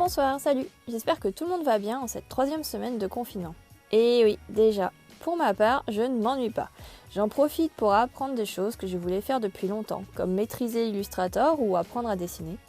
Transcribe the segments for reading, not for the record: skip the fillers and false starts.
Bonsoir, salut. J'espère que tout le monde va bien en cette 3e semaine de confinement. Et oui, déjà, pour ma part, je ne m'ennuie pas. J'en profite pour apprendre des choses que je voulais faire depuis longtemps, comme maîtriser Illustrator ou apprendre à dessiner.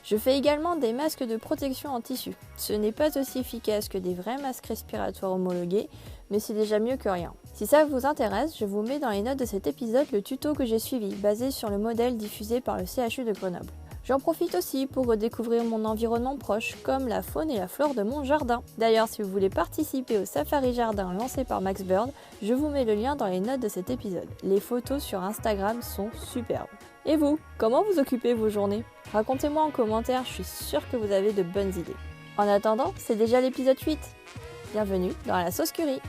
Je fais également des masques de protection en tissu. Ce n'est pas aussi efficace que des vrais masques respiratoires homologués, mais c'est déjà mieux que rien. Si ça vous intéresse, je vous mets dans les notes de cet épisode le tuto que j'ai suivi, basé sur le modèle diffusé par le CHU de Grenoble. J'en profite aussi pour redécouvrir mon environnement proche, comme la faune et la flore de mon jardin. D'ailleurs, si vous voulez participer au Safari Jardin lancé par Max Bird, je vous mets le lien dans les notes de cet épisode. Les photos sur Instagram sont superbes. Et vous, comment vous occupez vos journées? Racontez-moi en commentaire, je suis sûre que vous avez de bonnes idées. En attendant, c'est déjà l'épisode 8. Bienvenue dans la sauce curry.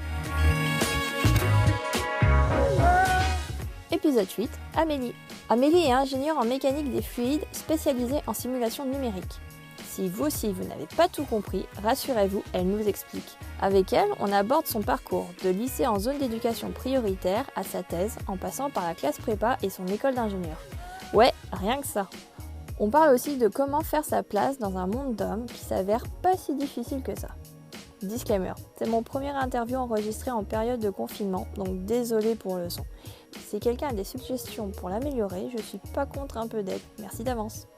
Épisode 8, Amélie. Amélie est ingénieure en mécanique des fluides spécialisée en simulation numérique. Si vous aussi vous n'avez pas tout compris, rassurez-vous, elle nous explique. Avec elle, on aborde son parcours, de lycée en zone d'éducation prioritaire à sa thèse, en passant par la classe prépa et son école d'ingénieur. Ouais, rien que ça. On parle aussi de comment faire sa place dans un monde d'hommes qui s'avère pas si difficile que ça. Disclaimer, c'est mon premier interview enregistré en période de confinement, donc désolé pour le son. Si quelqu'un a des suggestions pour l'améliorer, je suis pas contre un peu d'aide, merci d'avance.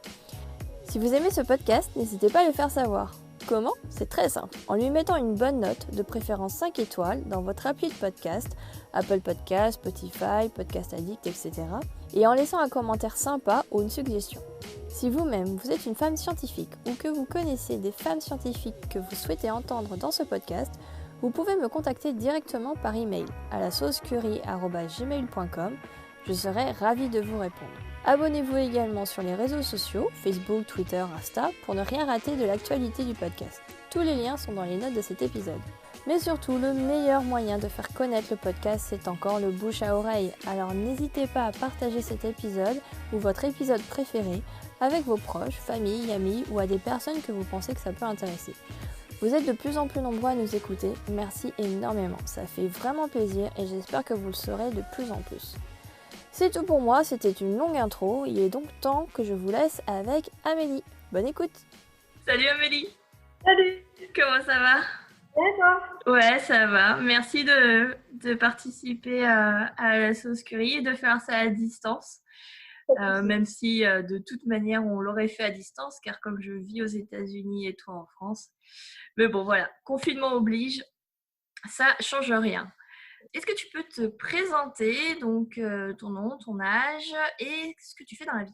Si vous aimez ce podcast, n'hésitez pas à le faire savoir. Comment? C'est très simple, en lui mettant une bonne note, de préférence 5 étoiles, dans votre appli de podcast, Apple Podcast, Spotify, Podcast Addict, etc. et en laissant un commentaire sympa ou une suggestion. Si vous-même, vous êtes une femme scientifique ou que vous connaissez des femmes scientifiques que vous souhaitez entendre dans ce podcast, vous pouvez me contacter directement par email à lasaucecurry@gmail.com. Je serai ravie de vous répondre. Abonnez-vous également sur les réseaux sociaux, Facebook, Twitter, Insta, pour ne rien rater de l'actualité du podcast. Tous les liens sont dans les notes de cet épisode. Mais surtout, le meilleur moyen de faire connaître le podcast, c'est encore le bouche à oreille. Alors n'hésitez pas à partager cet épisode ou votre épisode préféré avec vos proches, famille, amis ou à des personnes que vous pensez que ça peut intéresser. Vous êtes de plus en plus nombreux à nous écouter, merci énormément, ça fait vraiment plaisir et j'espère que vous le serez de plus en plus. C'est tout pour moi, c'était une longue intro, il est donc temps que je vous laisse avec Amélie. Bonne écoute! Salut Amélie! Salut! Comment ça va? Et toi? Ouais, ça va. Merci de participer à la sauce curry et de faire ça à distance. Même si de toute manière on l'aurait fait à distance, car comme je vis aux États-Unis et toi en France. Mais bon, voilà, confinement oblige, ça change rien. Est-ce que tu peux te présenter, donc ton nom, ton âge et ce que tu fais dans la vie?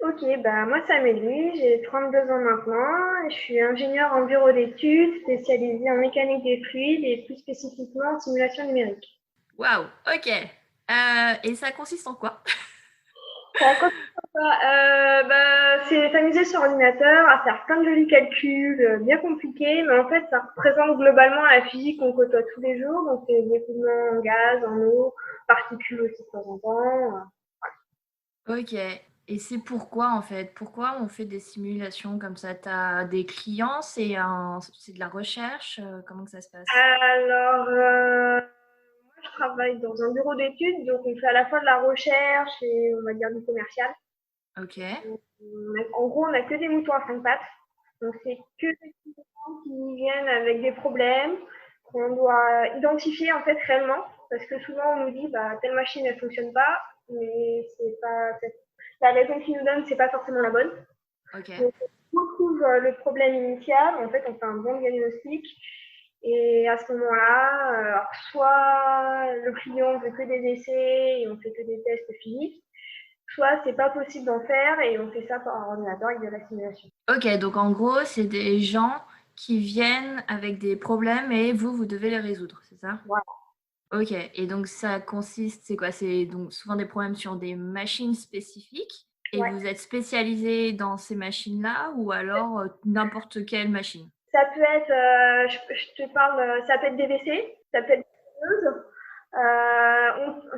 Ok, moi c'est Amélie, j'ai 32 ans maintenant, et je suis ingénieure en bureau d'études spécialisée en mécanique des fluides et plus spécifiquement en simulation numérique. Waouh, ok. Et ça consiste en quoi? Ça consiste en quoi? C'est s'amuser sur ordinateur, à faire plein de jolis calculs bien compliqués, mais en fait ça représente globalement la physique qu'on côtoie tous les jours, donc c'est des écoulements en gaz, en eau, particules aussi de temps en temps. Ok. Et c'est pourquoi en fait? Pourquoi on fait des simulations comme ça? Tu as des clients, c'est de la recherche, comment que ça se passe? Alors, moi, je travaille dans un bureau d'études, donc on fait à la fois de la recherche et on va dire du commercial. Ok. En gros, on n'a que des moutons à 5 pattes. Donc, c'est que des clients qui viennent avec des problèmes qu'on doit identifier en fait réellement. Parce que souvent, on nous dit, telle machine, elle fonctionne pas, mais la raison qu'ils nous donnent, c'est pas forcément la bonne. Ok. Donc, on retrouve le problème initial. En fait, on fait un bon diagnostic. Et à ce moment-là, soit le client veut que des essais et on fait que des tests physiques, soit c'est pas possible d'en faire et on fait ça par ordinateur avec de la simulation. Ok, donc en gros, c'est des gens qui viennent avec des problèmes et vous devez les résoudre, c'est ça? Voilà. Ok, et donc ça consiste, c'est quoi? C'est donc souvent des problèmes sur des machines spécifiques et Ouais. vous êtes spécialisé dans ces machines-là ou alors n'importe quelle machine? Ça peut être, je te parle, ça peut être des WC, ça peut être des pneus,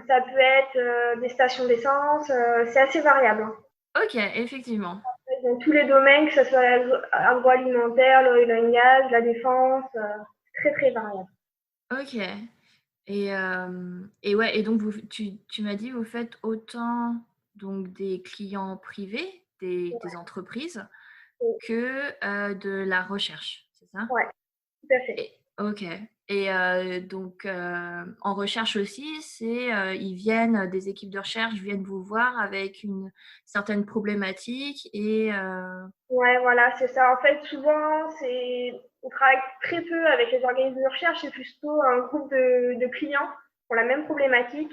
ça peut être des stations d'essence, c'est assez variable. Hein. Ok, effectivement. Dans tous les domaines, que ce soit l'agroalimentaire, l'oil and gas, la défense, très très variable. Ok. Et ouais, et donc tu m'as dit, vous faites autant donc des clients privés, des entreprises, que de la recherche, c'est ça? Ouais, tout à fait. Et OK. Et donc en recherche aussi, ils viennent des équipes de recherche viennent vous voir avec une certaine problématique et Ouais, voilà, c'est ça. En fait, souvent, on travaille très peu avec les organismes de recherche, c'est plutôt un groupe de clients pour la même problématique.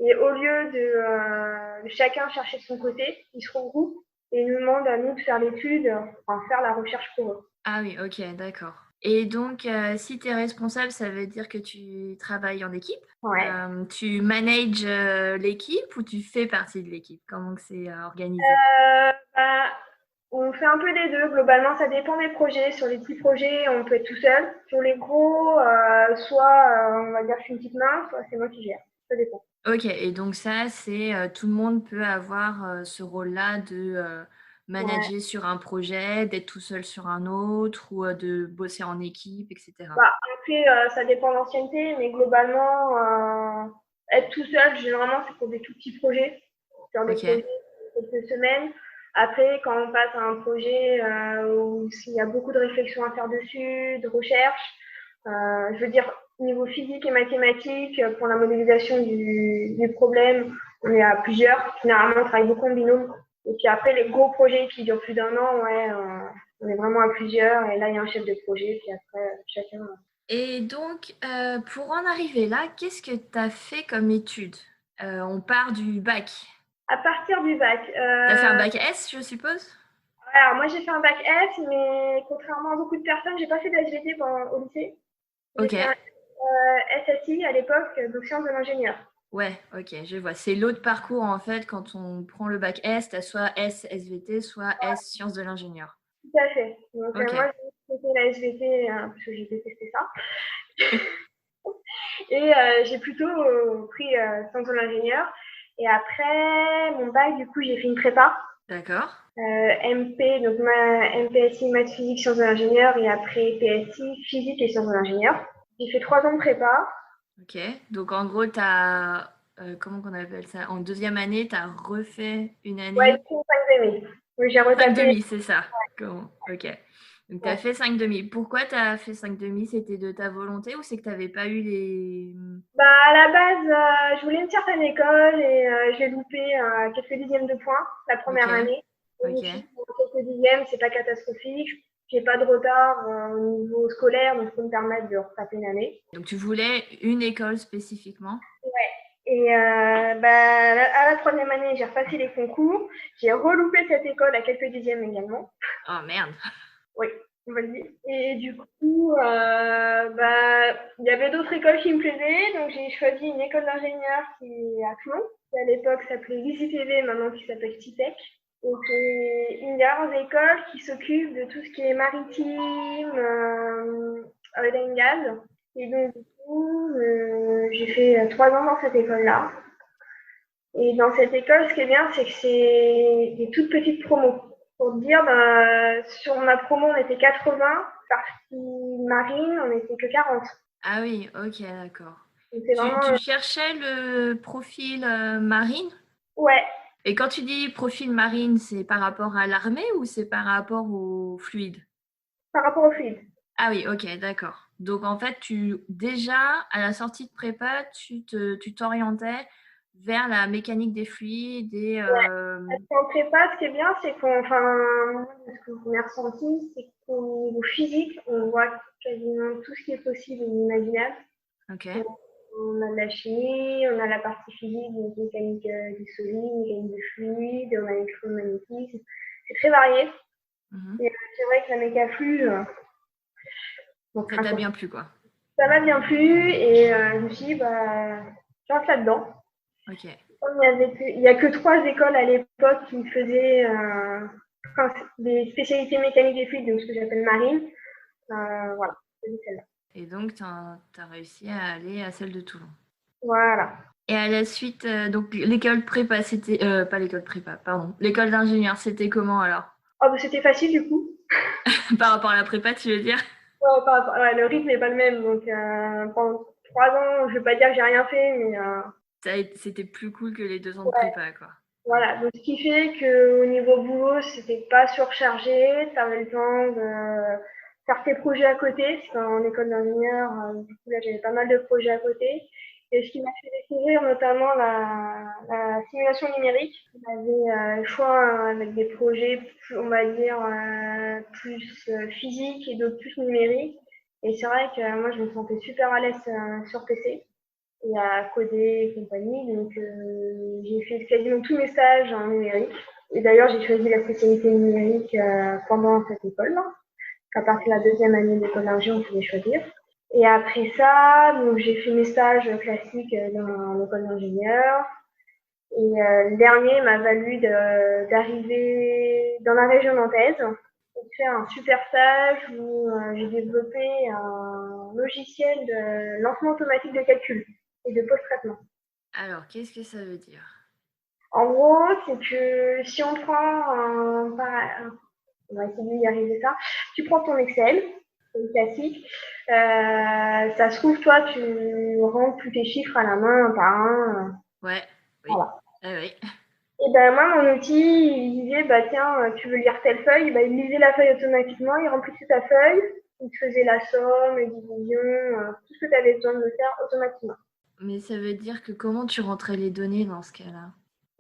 Et au lieu de chacun chercher de son côté, ils se regroupent et ils nous demandent à nous de faire l'étude, enfin faire la recherche pour eux. ah oui, OK, d'accord. Et donc si tu es responsable, ça veut dire que tu travailles en équipe? Ouais. Tu manages, l'équipe ou tu fais partie de l'équipe? Comment que c'est, organisé? Bah, on fait un peu des deux. Globalement, ça dépend des projets. Sur les petits projets, on peut être tout seul. Sur les gros, soit on va dire je suis une petite main, soit c'est moi qui gère. Ça dépend. OK et donc ça, c'est, tout le monde peut avoir, ce rôle-là de, Ouais. manager sur un projet, d'être tout seul sur un autre ou, de bosser en équipe et cetera? Bah, après, ça dépend de l'ancienneté, mais globalement, être tout seul, généralement, c'est pour des tout petits projets, faire des projets OK. de quelques semaines. Après, quand on passe à un projet où s'il y a beaucoup de réflexion à faire dessus, de recherche, je veux dire, niveau physique et mathématique, pour la modélisation du problème, on est à plusieurs. Généralement, on travaille beaucoup en binôme. Et puis après, les gros projets qui durent plus d'1 an, ouais, on est vraiment à plusieurs. Et là, il y a un chef de projet. Puis après, chacun. Et donc, pour en arriver là, qu'est-ce que tu as fait comme études? On part du bac. À partir du bac. Tu as fait un bac S, je suppose? Alors, moi, j'ai fait un bac S, mais contrairement à beaucoup de personnes, j'ai pas fait d'SVT au lycée. J'ai fait un OK. SSI à l'époque, donc sciences de l'ingénieur. Ouais, OK, je vois. C'est l'autre parcours, en fait, quand on prend le bac S, tu as soit S SVT, soit S sciences de l'ingénieur. Tout à fait. Donc, OK. moi, j'ai fait la SVT parce que j'ai détesté ça. Et j'ai plutôt pris sciences de l'ingénieur. Et après mon bac, du coup, j'ai fait une prépa. D'accord. MP, donc MPSI, maths, physique, sciences de l'ingénieur. Et après PSI, physique et sciences de l'ingénieur. J'ai fait 3 ans de prépa. OK. Donc, en gros, tu as, comment qu'on appelle ça? En deuxième année, tu as refait une Ouais, année 5 demi. Donc, j'ai 5 retapé. demi, c'est ça? Comment? OK. Donc, tu as Ouais. fait 5 demi. Pourquoi tu as fait 5 demi? C'était de ta volonté ou c'est que tu avais pas eu les Bah, à la base, je voulais une certaine école et j'ai loupé quelques dixièmes de points la première OK. année. Et je me suis OK. dit, bon, quelques dixièmes, c'est pas catastrophique. J'ai pas de retard au niveau scolaire, donc je peux me permettre de retaper une année. Donc, tu voulais une école spécifiquement? Et bah, à la troisième année, j'ai repassé les concours. J'ai reloupé cette école à quelques dixièmes également. Oh merde! Oui, on va le dire. Et du coup, bah, il y avait d'autres écoles qui me plaisaient, donc j'ai choisi une école d'ingénieur qui est à Toulon, qui à l'époque s'appelait l'ICTV, maintenant qui s'appelle CITEC. Et c'est une des rares écoles qui s'occupe de tout ce qui est maritime, oil and gas. Et donc, du coup, j'ai fait 3 ans dans cette école-là. Et dans cette école, ce qui est bien, c'est que c'est des toutes petites promos. Pour te dire, sur ma promo, on était 80, partie marine, on n'était que 40. Ah oui, OK, d'accord. Donc c'est Tu vraiment, tu cherchais le profil, marine? ouais, Et quand tu dis profil marine, c'est par rapport à l'armée ou c'est par rapport au fluide? par rapport au fluide. Ah oui, OK, d'accord. Donc en fait, déjà, à la sortie de prépa, tu t'orientais vers la mécanique des fluides et Ouais. Parce qu'en prépa, ce qui est bien, c'est enfin, ce qu'on a ressenti, c'est qu'au niveau physique, on voit quasiment tout ce qui est possible et inimaginable. OK. On a de la chimie, on a la partie physique, donc mécanique du solide, mécanique du fluide, on a l'électromagnétisme. C'est très varié. Mmh. Et c'est vrai que la mécaflux, on Ça craint t'a pas. bien plu, quoi? Ça m'a bien plu et je me suis dit, bah, je rentre là-dedans. OK. Comme il n'y a que 3 écoles à l'époque qui faisaient des spécialités mécaniques des fluides, donc ce que j'appelle marine. Voilà, c'est celle-là. Et donc tu as réussi à aller à celle de Toulon. Voilà. Et à la suite, donc l'école prépa, c'était pas l'école prépa, pardon, l'école d'ingénieur, c'était comment alors? Oh, bah, c'était facile du coup. Par rapport à la prépa, tu veux dire? Ouais, le rythme n'est pas le même. Donc pendant 3 ans, je ne vais pas dire que j'ai rien fait, mais C'était plus cool que les 2 ans de prépa, quoi. Voilà, donc ce qui fait qu'au niveau boulot, c'était pas surchargé, tu avais le temps de faire tes projets à côté. C'était en école d'ingénieur, du coup là j'avais pas mal de projets à côté. Et ce qui m'a fait découvrir notamment la simulation numérique. J'avais le choix avec des projets, on va dire, plus physiques et d'autres plus numériques. Et c'est vrai que moi je me sentais super à l'aise sur PC et à coder et compagnie. Donc, j'ai fait quasiment tous mes stages en numérique. Et d'ailleurs, j'ai choisi la spécialité numérique pendant cette école-là. À partir de la deuxième année d'école d'ingé, on pouvait choisir. Et après ça, donc j'ai fait mes stages classiques dans l'école d'ingénieur. Et le dernier m'a valu d'arriver dans la région nantaise et de faire un super stage où j'ai développé un logiciel de lancement automatique de calcul et de post-traitement. Alors, qu'est-ce que ça veut dire? En gros, c'est que si on prend on va essayer d'y arriver ça, tu prends ton Excel, c'est le classique, ça se trouve, toi, tu rentres tous tes chiffres à la main, un par un. Ouais, oui. Voilà. Oui. Et ben moi, mon outil, il disait, bah tiens, tu veux lire telle feuille, bah, il lisait la feuille automatiquement, il remplissait ta feuille, il te faisait la somme, les divisions, tout ce que tu avais besoin de faire automatiquement. Mais ça veut dire que comment tu rentrais les données dans ce cas-là?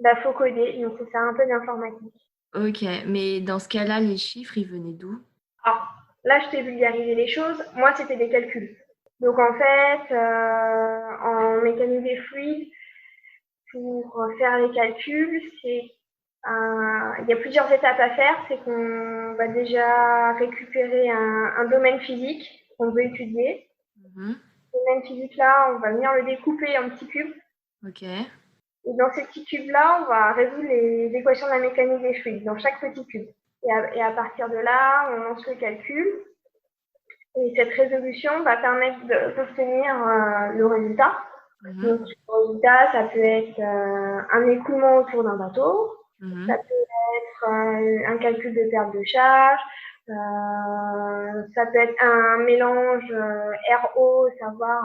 Bah faut coder, donc c'est ça un peu d'informatique. Ok, mais dans ce cas-là, les chiffres, ils venaient d'où? Alors, là, je t'ai vulgarisé les choses. Moi, c'était des calculs. Donc, en fait, en mécanique des fluides, pour faire les calculs, il y a plusieurs étapes à faire. C'est qu'on va déjà récupérer un domaine physique qu'on veut étudier. Mhm. Ce domaine physique-là, on va venir le découper en petits cubes. Ok. Et dans ces petits cubes-là, on va résoudre les équations de la mécanique des fluides dans chaque petit cube. Et à partir de là, on lance le calcul. Et cette résolution va permettre d'obtenir le résultat. Mhm. Donc, le résultat, ça peut être un écoulement autour d'un bateau, Mhm. ça peut être un calcul de perte de charge, ça peut être un mélange RO, savoir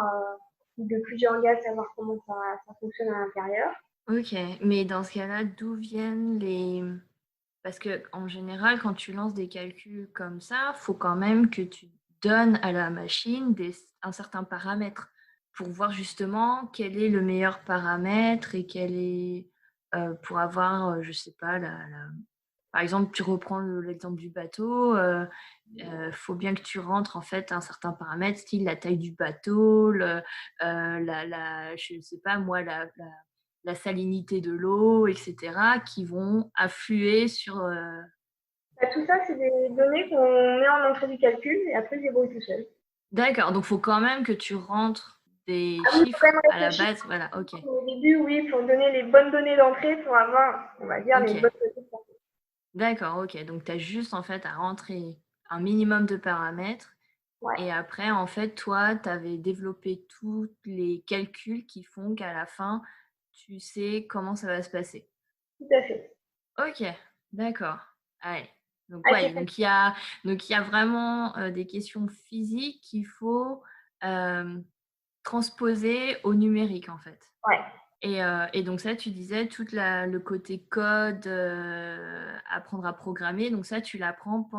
de plusieurs gaz, savoir comment ça fonctionne à l'intérieur. Ok, mais dans ce cas-là, d'où viennent les... Parce que en général, quand tu lances des calculs comme ça, faut quand même que tu donnes à la machine un certain paramètre pour voir justement quel est le meilleur paramètre et quel est pour avoir, je sais pas, par exemple, tu reprends l'exemple du bateau, faut bien que tu rentres en fait un certain paramètre, style la taille du bateau, je sais pas moi, la salinité de l'eau, etc., qui vont affluer sur... Bah, tout ça, c'est des données qu'on met en entrée du calcul et après, ils débrouillent tout seul. D'accord, donc il faut quand même que tu rentres des Ah oui, il faut quand chiffres même à la réfléchir. base. Voilà, ok. Au début, oui, pour donner les bonnes données d'entrée pour avoir, on va dire, les Ok, bonnes données de sortie. d'accord, ok. Donc tu as juste en fait à rentrer un minimum de paramètres. Ouais, Et après, en fait, toi, tu avais développé tous les calculs qui font qu'à la fin, tu sais comment ça va se passer. tout à fait. Ok, d'accord. Allez. Donc, Ah, ouais, c'est donc il y a vraiment des questions physiques qu'il faut transposer au numérique, en fait. ouais. Et donc ça, tu disais, le côté code, apprendre à programmer, donc ça, tu l'apprends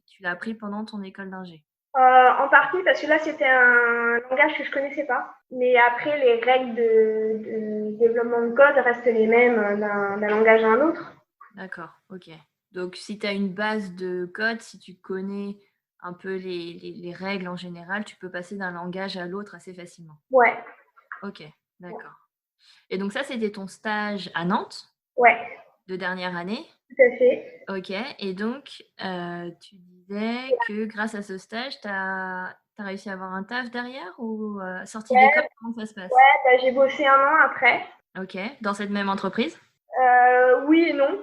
tu l'as appris pendant ton école d'ingé. En partie, parce que là, c'était un langage que je connaissais pas. Mais après, les règles de développement de code restent les mêmes d'un langage à un autre. D'accord, ok. Donc si tu as une base de code, si tu connais un peu les règles en général, tu peux passer d'un langage à l'autre assez facilement. Ouais, Ok, d'accord. Et donc ça, c'était ton stage à Nantes ouais, de dernière année. tout à fait. Ok, et donc tu disais que grâce à ce stage, tu as réussi à avoir un taf derrière ou sortie d'école, Ouais, comment ça se passe? ouais, bah, j'ai bossé un an après. Ok, dans cette même entreprise? Oui et non.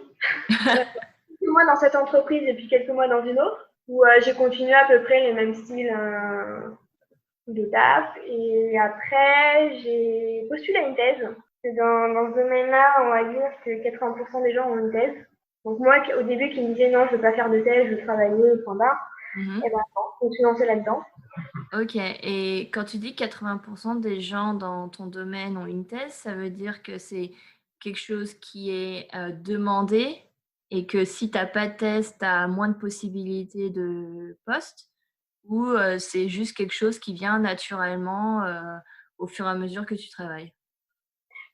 Quelques mois dans cette entreprise et puis quelques mois dans une autre, où j'ai continué à peu près les mêmes styles de taf. Et après, j'ai postulé à une thèse. Dans ce domaine-là, on va dire que 80% des gens ont une thèse. Donc moi, au début, qui me disais non, je ne veux pas faire de thèse, je veux travailler, point barre. Mhm. Et ben non, je me suis lancée là-dedans. Ok, et quand tu dis 80% des gens dans ton domaine ont une thèse, ça veut dire que c'est quelque chose qui est demandé et que si tu as pas de test, tu as moins de possibilités de poste ou c'est juste quelque chose qui vient naturellement au fur et à mesure que tu travailles?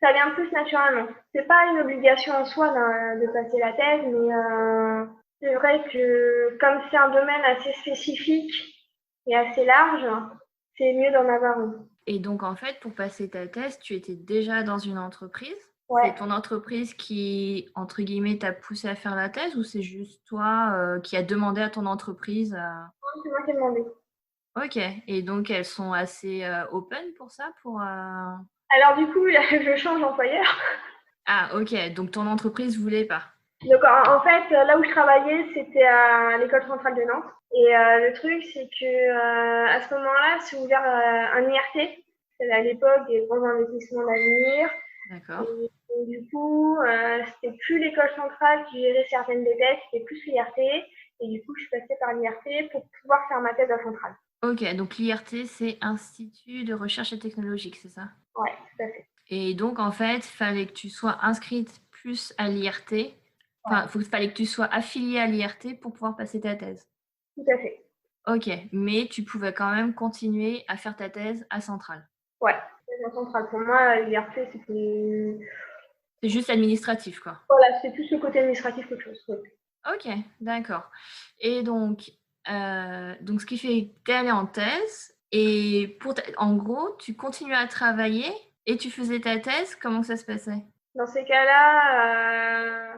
Ça vient plus naturellement. C'est pas une obligation en soi de passer la thèse, mais c'est vrai que comme c'est un domaine assez spécifique et assez large, c'est mieux d'en avoir une. Et donc, en fait, pour passer ta thèse, tu étais déjà dans une entreprise. Ouais, C'est ton entreprise qui, entre guillemets, t'a poussé à faire la thèse ou c'est juste toi qui as demandé à ton entreprise c'est moi qui ai demandé. Ok. Et donc, elles sont assez open pour ça pour, Alors du coup, là, je change d'employeur. Ah, ok. Donc, ton entreprise voulait pas. Donc en fait, là où je travaillais, c'était à l'école centrale de Nantes. Et le truc, c'est que à ce moment-là, c'est ouvert un IRT. C'était à l'époque des grands investissements d'avenir. D'accord. Et du coup, c'était plus l'école centrale qui gérait certaines des thèses, c'était plus l'IRT. Et du coup, je suis passée par l'IRT pour pouvoir faire ma thèse à centrale. Ok. Donc, l'IRT, c'est Institut de recherche et technologique, c'est ça? Ouais, tout à fait. Et donc, en fait, il fallait que tu sois inscrite plus à l'IRT. Enfin, il fallait que tu sois affiliée à l'IRT pour pouvoir passer ta thèse. Tout à fait. Ok, mais tu pouvais quand même continuer à faire ta thèse à Centrale. Ouais, thèse à centrale. Pour moi, l'IRT, c'était C'est juste administratif, quoi. voilà, c'est plus le côté administratif qu'autre chose. Ouais. Ok, d'accord. Et donc ce qui fait que tu es allée en thèse et en gros, tu continuais à travailler et tu faisais ta thèse. Comment ça se passait? Dans ces cas-là,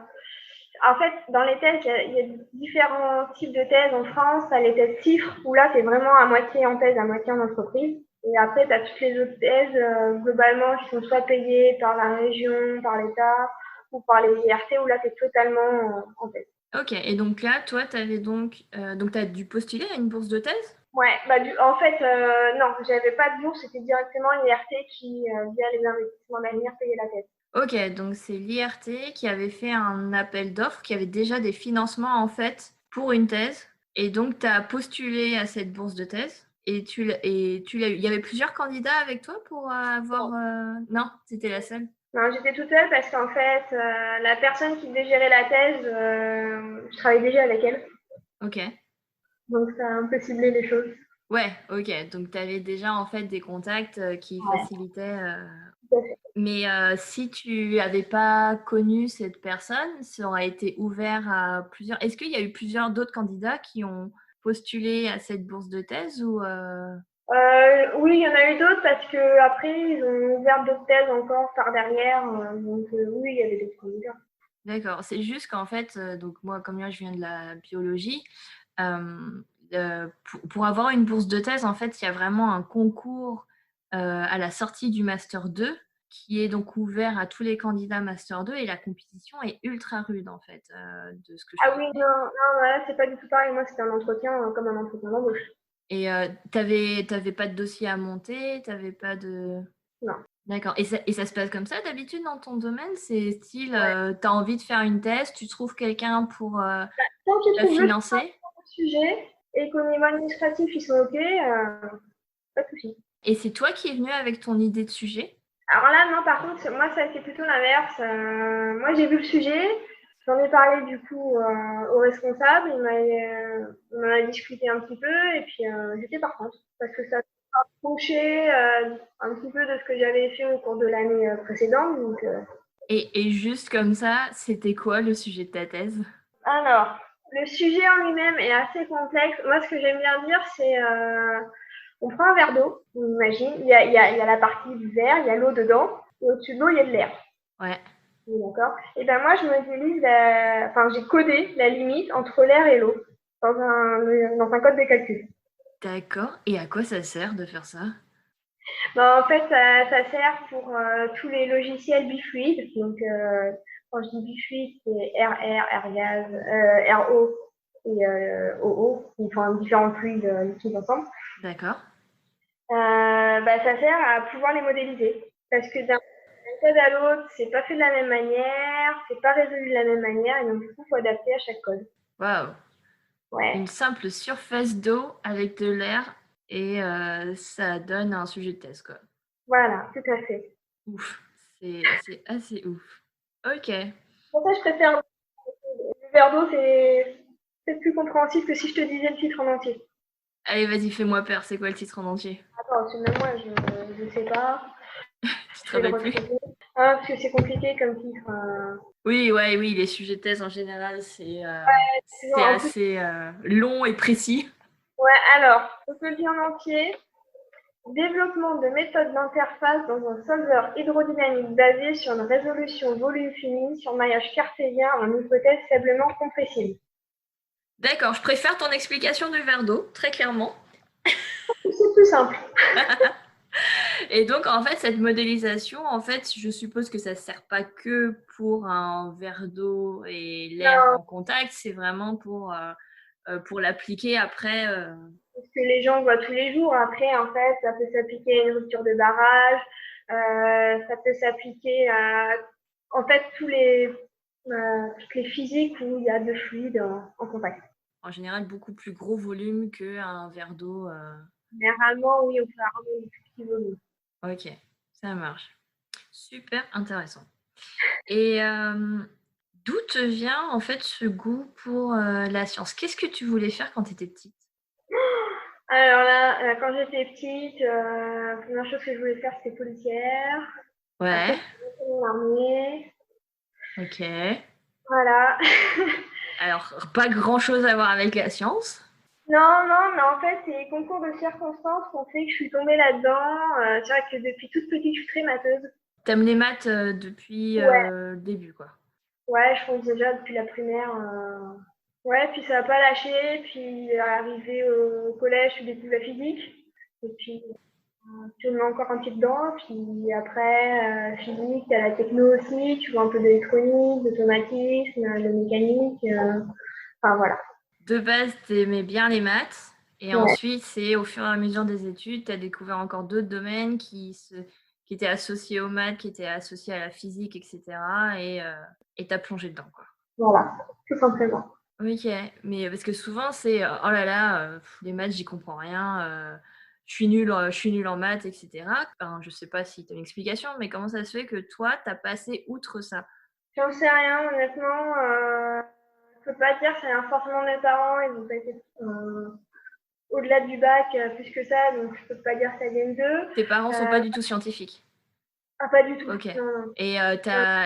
en fait, dans les thèses, il y a différents types de thèses en France. Tu as les thèses CIFRE, où là, tu es vraiment à moitié en thèse, à moitié en entreprise. Et après, tu as toutes les autres thèses, globalement, qui sont soit payées par la région, par l'État, ou par les IRT, où là, tu es totalement en thèse. Ok, et donc là, toi, tu avais donc tu as dû postuler à une bourse de thèse? Ouais, bah en fait, non, j'avais pas de bourse, c'était directement l'IRT qui, via les investissements d'avenir, payait la thèse. Ok, donc c'est l'IRT qui avait fait un appel d'offres, qui avait déjà des financements en fait pour une thèse. Et donc, tu as postulé à cette bourse de thèse et tu l'as eu. Il y avait plusieurs candidats avec toi pour avoir. Non, c'était la seule. Non, j'étais toute seule parce qu'en fait, la personne qui devait gérer la thèse, je travaillais déjà avec elle. Ok. Donc ça a un peu ciblé les choses. Ouais, ok. Donc, tu avais déjà en fait des contacts qui Ouais, facilitaient. tout à fait. Mais si tu n'avais pas connu cette personne, ça aurait été ouvert à plusieurs. Est-ce qu'il y a eu plusieurs d'autres candidats qui ont postulé à cette bourse de thèse ou Oui, il y en a eu d'autres parce que après ils ont ouvert d'autres thèses encore par derrière. Donc oui, il y avait d'autres candidats. D'accord. C'est juste qu'en fait, donc moi, comme moi, je viens de la biologie, pour avoir une bourse de thèse, en fait, il y a vraiment un concours à la sortie du Master 2 qui est donc ouvert à tous les candidats Master 2 et la compétition est ultra rude, en fait, de ce que je Ah oui, connais. non, non, là c'est pas du tout pareil. Moi c'était un entretien comme un entretien d'embauche. Et t'avais pas de dossier à monter, t'avais pas de... Non. D'accord. Et ça se passe comme ça d'habitude dans ton domaine? C'est style, Ouais. t'as envie de faire une thèse, tu trouves quelqu'un pour Tant qu'ils la trouvent le financer? sujet et qu'au niveau administratif ils sont ok, pas de souci. Et c'est toi qui es venu avec ton idée de sujet? Alors là, non, par contre, moi, ça a été plutôt l'inverse. Moi, j'ai vu le sujet, j'en ai parlé du coup au responsable, il m'en a discuté un petit peu, et puis j'étais partante, parce que ça approchait un petit peu de ce que j'avais fait au cours de l'année précédente. Donc, Et juste comme ça, c'était quoi le sujet de ta thèse? alors, le sujet en lui-même est assez complexe. Moi, ce que j'aime bien dire, c'est on prend un verre d'eau, on imagine, il y a la partie du verre, il y a l'eau dedans, et au-dessus de l'eau, il y a de l'air. Ouais. Oui, d'accord. Et ben moi, je modélise enfin, j'ai codé la limite entre l'air et l'eau dans un code de calcul. D'accord. Et à quoi ça sert de faire ça? Ben, en fait, ça sert pour tous les logiciels bifluides. Donc, quand je dis bifluide, c'est RR, Airgaz, RO et OO, qui font différents fluides liquides ensemble. D'accord. Ben, ça sert à pouvoir les modéliser. Parce que d'un code à l'autre, c'est pas fait de la même manière, c'est pas résolu de la même manière, et donc du coup, il faut adapter à chaque code. Waouh. Ouais. Une simple surface d'eau avec de l'air et ça donne un sujet de thèse, quoi. Voilà, tout à fait. Ouf. C'est assez ouf. Ok. Pour ça, je préfère le verre d'eau, c'est peut-être plus compréhensible que si je te disais le titre en entier. Allez, vas-y, fais-moi peur. C'est quoi le titre en entier? Attends, c'est même moi, je sais pas. Tu te Je vais le rappelles plus? retrouver. Ah, parce que c'est compliqué comme titre. Oui, ouais, oui, les sujets de thèse en général, c'est En plus, assez long et précis. ouais, alors, on peut le dire en entier. Développement de méthodes d'interface dans un solver hydrodynamique basé sur une résolution volume fini sur maillage cartésien en hypothèse faiblement compressible. D'accord, je préfère ton explication du verre d'eau, très clairement. C'est plus simple. Et donc, en fait, cette modélisation, en fait, je suppose que ça ne sert pas que pour un verre d'eau et l'air Non, en contact, c'est vraiment pour l'appliquer après. parce que les gens voient tous les jours. Après, en fait, ça peut s'appliquer à une rupture de barrage, ça peut s'appliquer à, en fait, toutes les physiques où il y a de fluide en contact. En général, beaucoup plus gros volume qu'un verre d'eau. Généralement, oui, on fait rarement du tout petit volume. Ok, ça marche. Super intéressant. Et d'où te vient en fait ce goût pour la science? Qu'est-ce que tu voulais faire quand tu étais petite? Alors là, quand j'étais petite, la première chose que je voulais faire, c'était policière. Après, Ouais, je suis rentrée dans l'armée. ok. Voilà. Alors, pas grand-chose à voir avec la science. Non, non, mais en fait, c'est les concours de circonstances qui ont fait que je suis tombée là-dedans. C'est vrai que depuis toute petite, je suis très matheuse. T'aimes les maths depuis Ouais, le début, quoi. ouais, je pense déjà depuis la primaire. Ouais, puis ça n'a pas lâché. Puis arrivé au collège, je découvert la physique. Et puis, tu mets encore un pied dedans. Puis après, physique, tu as la techno aussi. Tu vois un peu d'électronique, d'automatisme, de mécanique. Enfin, voilà. De base, t'aimais bien les maths. Et Ouais, ensuite, c'est au fur et à mesure des études, tu as découvert encore d'autres domaines qui étaient associés aux maths, qui étaient associés à la physique, etc. Et t'as plongé dedans, quoi. voilà, tout simplement. Ok, mais parce que souvent c'est oh là là, les maths, j'y comprends rien, je suis nulle en maths, etc. Enfin, je sais pas si tu as une explication, mais comment ça se fait que toi, tu as passé outre ça? J'en sais rien, honnêtement. Je peux pas dire, ça vient forcément de mes parents. Ils ont pas été au-delà du bac plus que ça, donc je peux pas dire que ça vient d'eux. Tes parents sont pas du tout scientifiques? Ah, pas du tout. Ok. Non, non.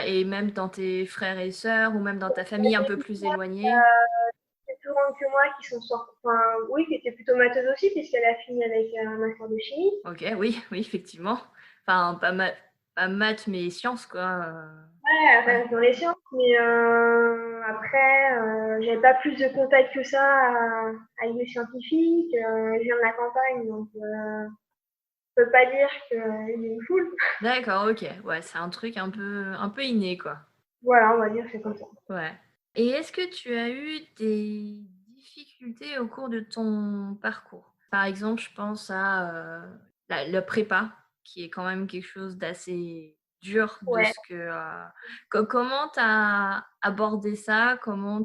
Et même dans tes frères et sœurs ou même dans ta famille un peu plus éloignée? C'est plus grandes que moi qui sont sortis. Enfin, oui, qui étaient plutôt matheuses aussi, puisqu'elle a fini avec un master de chimie. Ok, oui, oui, effectivement. Enfin, pas maths, mais sciences, quoi. Ouais, elle Ouais. reste dans les sciences, mais après, j'avais pas plus de contact que ça avec les scientifiques. Je viens de la campagne, donc je peux pas dire qu'il y a une foule. D'accord, ok. Ouais, c'est un truc un peu inné, quoi. Voilà, on va dire que c'est comme ça. Ouais. Et est-ce que tu as eu des difficultés au cours de ton parcours? Par exemple, je pense à la prépa, qui est quand même quelque chose d'assez dur de Ouais. ce que. Comment tu as abordé ça? Comment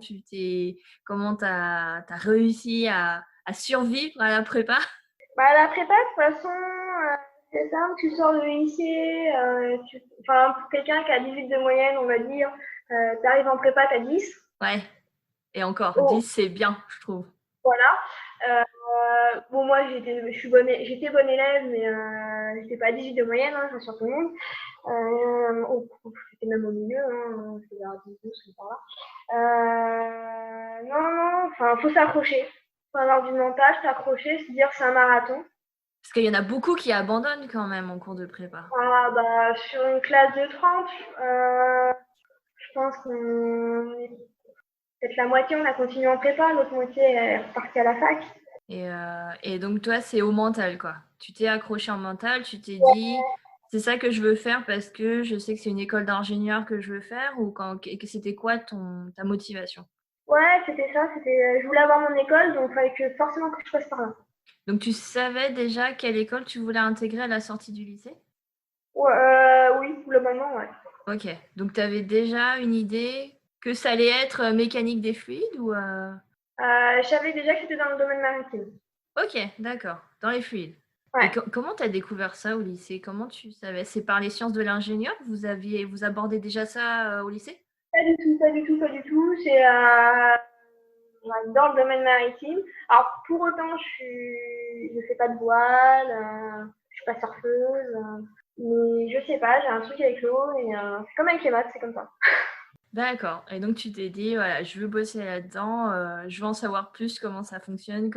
t'as réussi à survivre à la prépa? Bah, la prépa, de toute façon, c'est simple, tu sors de lycée, enfin, pour quelqu'un qui a 18 de moyenne, on va dire, tu arrives en prépa, tu as 10. Ouais, et encore, 10, Oh, c'est bien, je trouve. voilà. Bon, moi, j'étais bonne élève, mais j'étais pas à 18 de moyenne, hein, j'en sur tout le monde. J'étais même au milieu, hein, j'étais vers 12, comme par là. Non, non, enfin, faut s'accrocher. Faut avoir du mental, s'accrocher, se dire c'est un marathon. Parce qu'il y en a beaucoup qui abandonnent quand même en cours de prépa. Ah, bah, sur une classe de 30, je pense qu'on est peut-être la moitié, on a continué en prépa, l'autre moitié est repartie à la fac. Et donc, toi, c'est au mental, quoi. Tu t'es accroché en mental, tu t'es dit, c'est ça que je veux faire parce que je sais que c'est une école d'ingénieur que je veux faire, ou c'était quoi ta motivation? Ouais, c'était ça, je voulais avoir mon école, donc il fallait que forcément que je passe par là. Donc, tu savais déjà quelle école tu voulais intégrer à la sortie du lycée? Ouais, oui, globalement, ouais. Ok. Donc, tu avais déjà une idée que ça allait être mécanique des fluides ou Je savais déjà que c'était dans le domaine maritime. Ok, d'accord. Dans les fluides. Et Ouais. comment tu as découvert ça au lycée? Comment tu savais? C'est par les sciences de l'ingénieur? Vous abordez déjà ça au lycée? Pas du tout, pas du tout, pas du tout. J'adore le domaine maritime. Alors, pour autant, je fais pas de voile, je suis pas surfeuse, mais je sais pas, j'ai un truc avec l'eau et c'est comme avec les maths, c'est comme ça. D'accord. Et donc tu t'es dit, voilà, je veux bosser là-dedans, je veux en savoir plus comment ça fonctionne,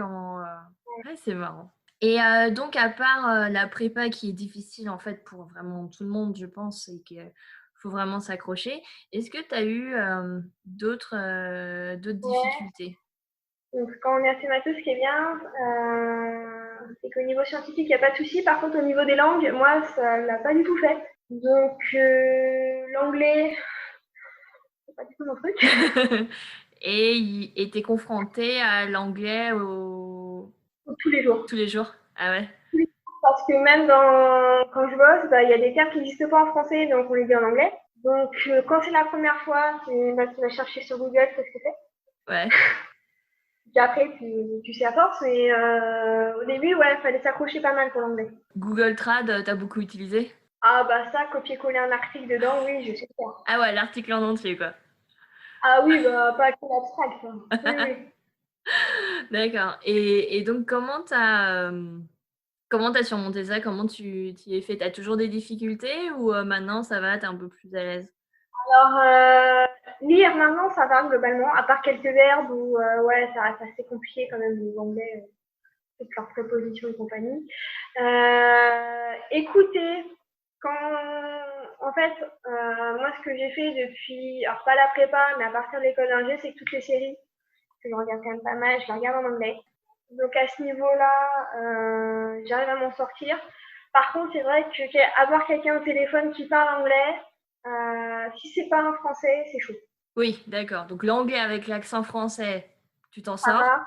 Ouais, c'est marrant. Et donc à part, la prépa qui est difficile en fait pour vraiment tout le monde, je pense et qu'il faut vraiment s'accrocher, est-ce que tu as eu, d'autres Ouais. difficultés? Donc, quand on est assez matheux, ce qui est bien, c'est qu'au niveau scientifique, il n'y a pas de souci. Par contre, au niveau des langues, moi, ça l'a pas du tout fait. Donc, l'anglais, c'est pas du tout mon truc. Et tu es confrontée à l'anglais Tous les jours. tous les jours? Ah ouais? Parce que même quand je bosse, bah, il y a des termes qui n'existent pas en français, donc on les dit en anglais. Donc, quand c'est la première fois, tu vas chercher sur Google ce que c'est. Ouais. Puis après, tu sais à force. Mais au début, ouais, il fallait s'accrocher pas mal pour l'anglais. Google Trad, tu as beaucoup utilisé? Ah bah ça, copier-coller un article dedans, oui, je sais faire. Ah ouais, l'article en entier, quoi. Ah oui, bah pas que l'abstract, hein. Oui, oui. D'accord. Et donc, comment t'as surmonté ça? Comment tu t'y es fait? T'as toujours des difficultés ou maintenant ça va, t'es un peu plus à l'aise? Alors, lire maintenant, ça va globalement, à part quelques verbes où, ouais, ça reste assez compliqué quand même, les anglais, avec leurs prépositions et compagnie. Écouter, en fait, moi, ce que j'ai fait depuis, alors pas la prépa, mais à partir de l'école d'ingé, c'est que toutes les séries, que je regarde quand même pas mal, je les regarde en anglais. Donc à ce niveau-là, j'arrive à m'en sortir. Par contre, c'est vrai que avoir quelqu'un au téléphone qui parle anglais, si c'est pas un français, c'est chaud. Oui, d'accord. Donc l'anglais avec l'accent français, tu t'en Ça sors, va.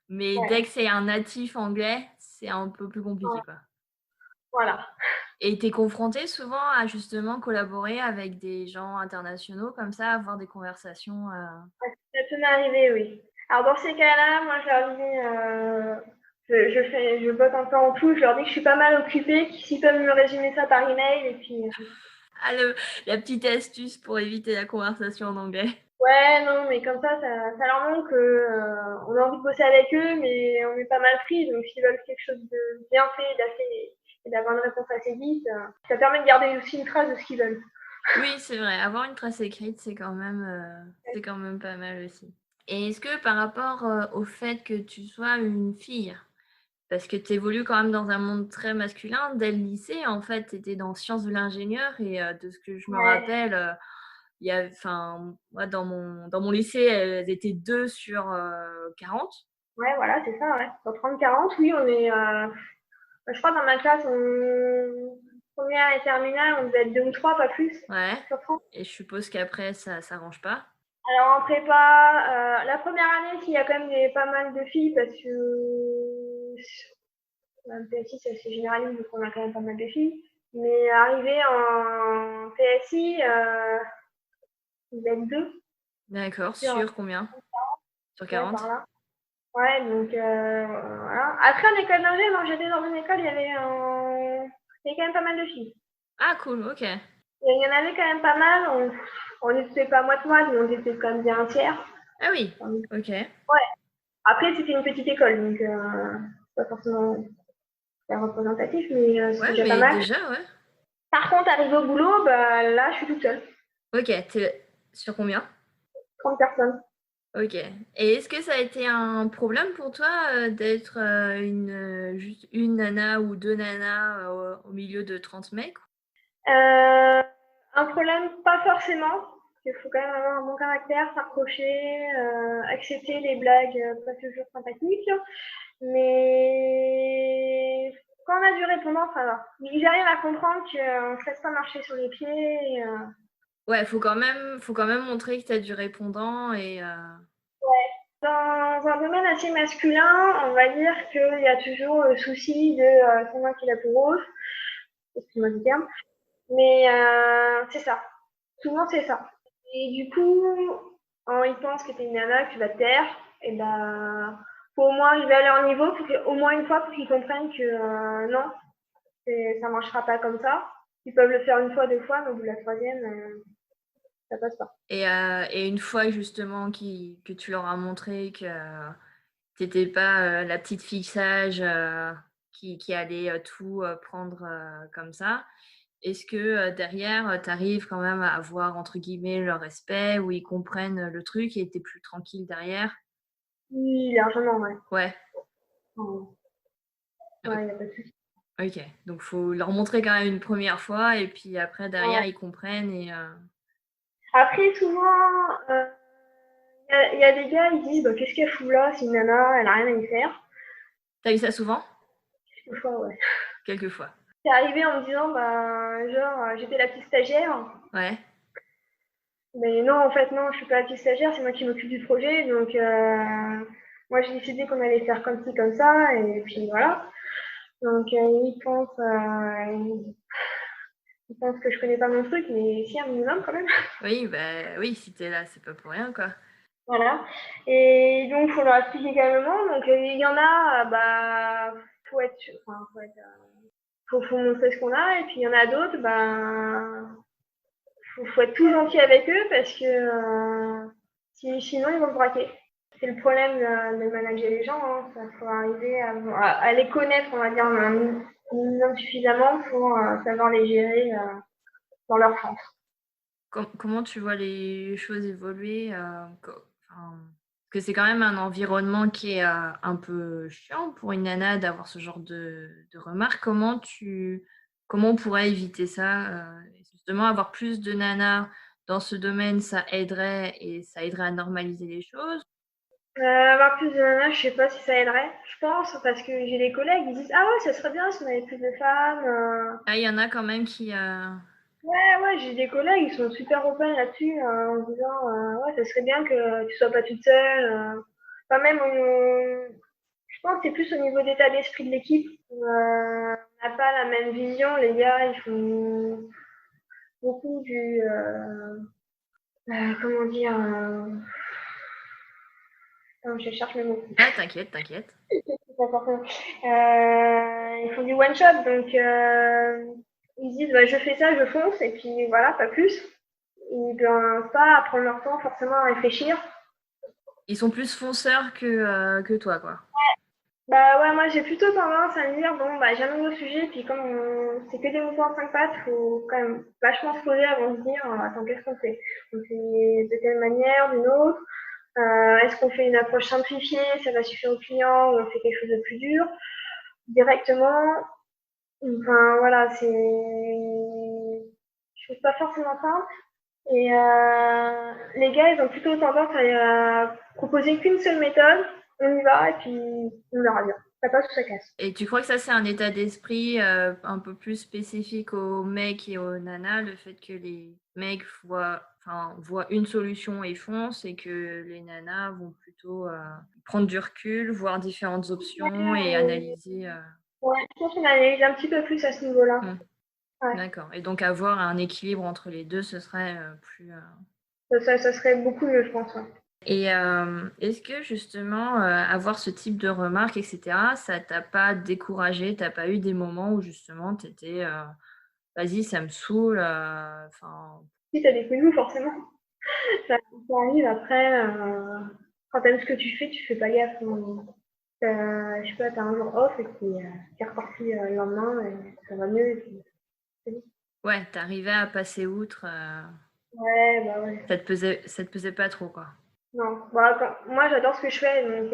mais Ouais, dès que c'est un natif anglais, c'est un peu plus compliqué, ouais, quoi. voilà. Et tu es confronté souvent à justement collaborer avec des gens internationaux comme ça, avoir des conversations, Ça peut m'arriver, oui. Alors dans ces cas-là, moi je leur dis, je botte un peu en tout, je leur dis que je suis pas mal occupée, s'ils peuvent me résumer ça par email et puis Ah la petite astuce pour éviter la conversation en anglais. ouais, non, mais comme ça leur montre que on a envie de bosser avec eux, mais on est pas mal pris, donc s'ils veulent quelque chose de bien fait, et d'avoir une réponse assez vite, ça permet de garder aussi une trace de ce qu'ils veulent. Oui, c'est vrai, avoir une trace écrite, c'est quand même pas mal aussi. Et est-ce que par rapport, au fait que tu sois une fille, parce que tu évolues quand même dans un monde très masculin, dès le lycée, en fait, tu étais dans sciences de l'ingénieur et de ce que je me Ouais, rappelle, il y a enfin, moi dans mon lycée, elles étaient 2 sur, 40. ouais, voilà, c'est ça, ouais. Dans 30-40, oui, on est, je crois dans ma classe, première et terminale, on devait être 2 ou 3, pas plus, Ouais, sur 30. et je suppose qu'après ça s'arrange pas? Alors en prépa, la première année, il y a quand même pas mal de filles parce que le PSI, c'est assez généraliste, donc on a quand même pas mal de filles. Mais arrivé en PSI, il va être 2 D'accord, sur, sur combien? Sur ouais, 40? par là. Ouais, donc voilà. Après, en école d'ingé, non, j'étais dans une école, il y avait quand même pas mal de filles. Ah cool, OK. Il y en avait quand même pas mal, on n'était pas moite-moite, mais on était quand même bien un tiers. Ah oui, Enfin, OK. ouais. Après, c'était une petite école, donc pas forcément très représentatif, mais c'était Ouais, déjà pas mais mal. déjà, ouais. Par contre, arrivé au boulot, bah, là, je suis toute seule. OK, tu sur combien? 30 personnes. OK. Et est-ce que ça a été un problème pour toi, d'être, juste une nana ou 2 nanas, au milieu de 30 mecs? Un problème, pas forcément. Il faut quand même avoir un bon caractère, s'accrocher, accepter les blagues pas toujours sympathiques. Mais quand on a du répondant, ça va. Ils arrivent à comprendre qu'on ne se laisse pas marcher sur les pieds. Ouais, faut quand même montrer que tu as du répondant et Dans un domaine assez masculin, on va dire qu'il y a toujours le souci de c'est moi qui la plus grosse, excuse-moi du terme. Mais c'est ça. Souvent, c'est ça. Et du coup, ils pensent que t'es une nana, que tu vas te taire. Et bah, faut au moins arriver à leur niveau, au moins une fois pour qu'ils comprennent que non, ça marchera pas comme ça. Ils peuvent le faire une fois, deux fois, mais au bout de la troisième, ça passe pas. Et une fois justement que tu leur as montré que tu n'étais pas la petite fille sage qui allait tout prendre comme ça, est-ce que derrière, tu arrives quand même à avoir, entre guillemets, leur respect, où ils comprennent le truc et tu es plus tranquille derrière? Oui, largement, ouais. Ouais. Ouais, il n'y a pas de souci. Ok, donc faut leur montrer quand même une première fois et puis après derrière Ouais. ils comprennent et Après, souvent, il y a des gars, ils disent bah, qu'est-ce qu'elle fout là, c'est une nana, elle a rien à y faire. T'as eu ça souvent? Quelquefois, ouais. Quelquefois. C'est arrivé en me disant bah, genre, j'étais la petite stagiaire. Ouais. Mais non, en fait, non, je suis pas la petite stagiaire, c'est moi qui m'occupe du projet. Donc, moi, j'ai décidé qu'on allait faire comme ci, comme ça, et puis voilà. Donc, ils pensent que je connais pas mon truc, mais si, un minimum quand même. Oui, bah oui, si t'es là, c'est pas pour rien quoi. Voilà. Et donc, faut leur expliquer calmement. Donc, il y en a, bah, faut être, enfin, faut montrer ce qu'on a. Et puis, il y en a d'autres, bah, faut être tout gentil avec eux parce que sinon, ils vont te braquer. C'est le problème de manager les gens. Hein. Il faut arriver à les connaître, on va dire, un minimum suffisamment pour savoir les gérer dans leur sens. Comment tu vois les choses évoluer parce que c'est quand même un environnement qui est un peu chiant pour une nana d'avoir ce genre de remarques. Comment on pourrait éviter ça justement, avoir plus de nanas dans ce domaine, ça aiderait et ça aiderait à normaliser les choses. Avoir plus de nanas, je sais pas si ça aiderait. Je pense, parce que j'ai des collègues, ils disent ah ouais, ça serait bien si on avait plus de femmes. Ah, il y en a quand même qui... Ouais, j'ai des collègues, ils sont super open là-dessus, en disant ouais, ça serait bien que tu sois pas toute seule. Enfin, même, je pense que c'est plus au niveau d'état d'esprit de l'équipe. On n'a pas la même vision. Les gars, ils font beaucoup comment dire, je cherche mes mots. Ah, t'inquiète, t'inquiète. Pas forcément. Ils font du one shot, donc ils se disent bah, je fais ça, je fonce, et puis voilà, pas plus. Ils ne peuvent pas prendre leur temps forcément à réfléchir. Ils sont plus fonceurs que toi, quoi. Bah ouais, moi j'ai plutôt tendance à me dire bon bah j'ai un nouveau sujet, puis comme c'est que des moutons en 5 pattes, faut quand même vachement se poser avant de se dire attends, qu'est-ce qu'on fait? On fait de quelle manière, d'une autre? Est-ce qu'on fait une approche simplifiée, ça va suffire au client, ou on fait quelque chose de plus dur directement? Enfin voilà, je trouve pas forcément simple. Et les gars, ils ont plutôt tendance à proposer qu'une seule méthode, on y va et puis on verra bien. Ça passe ou ça casse. Et tu crois que ça, c'est un état d'esprit un peu plus spécifique aux mecs et aux nanas, le fait que les mecs voient une solution et foncent, et que les nanas vont plutôt prendre du recul, voir différentes options et analyser. Ouais, je pense qu'on analyse un petit peu plus à ce niveau-là. Ouais. D'accord. Et donc avoir un équilibre entre les deux, ce serait plus... Ça serait beaucoup mieux, je pense. Ouais. Et est-ce que justement, avoir ce type de remarques, etc., ça t'a pas découragé? T'as pas eu des moments où justement tu étais vas-y, ça me saoule, Si t'as des coups de mou, forcément. Ça arrive après, quand t'aimes ce que tu fais pas gaffe. Je sais pas, t'as un jour off et puis t'es reparti le lendemain et ça va mieux. Et puis, ouais, t'arrivais à passer outre, ouais, bah ouais. ça te pesait pas trop, quoi? Non, bah, moi j'adore ce que je fais, donc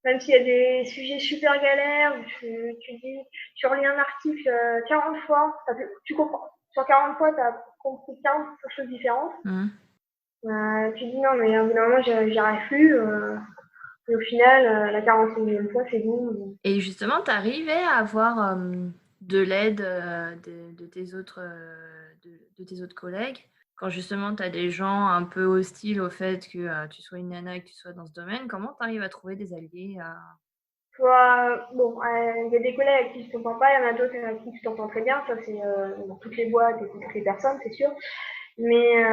même s'il y a des sujets super galères, où tu relis un article 40 fois, tu comprends. Sur 40 fois, tu as compris 40 choses différentes. Tu dis non, mais au bout d'un moment, j'y arrive plus. Et au final, la 41e fois, c'est bon. Et justement, t'arrivais à avoir de l'aide de tes autres collègues? Quand justement tu as des gens un peu hostiles au fait que tu sois une nana et que tu sois dans ce domaine, comment tu arrives à trouver des alliés Soit, bon, il y a des collègues avec qui tu t'entends pas, il y en a d'autres avec qui tu t'entends très bien. Ça, c'est dans toutes les boîtes et toutes les personnes, c'est sûr. Mais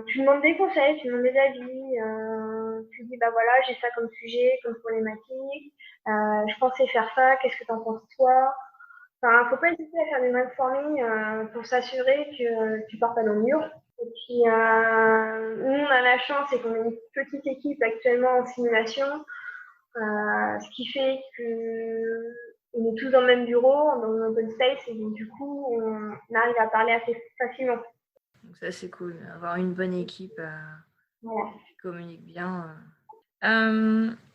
tu demandes des conseils, tu demandes des avis, tu dis bah voilà, j'ai ça comme sujet, comme problématique, je pensais faire ça, qu'est-ce que t'en penses toi? Enfin, faut pas hésiter à faire des brainstorming pour s'assurer que tu pars pas dans le mur. Et puis, nous, on a la chance, c'est qu'on est une petite équipe actuellement en simulation, ce qui fait que on est tous dans le même bureau, dans un open space, et donc, du coup, on arrive à parler assez facilement. Donc ça, c'est cool. Avoir une bonne équipe Voilà. qui communique bien.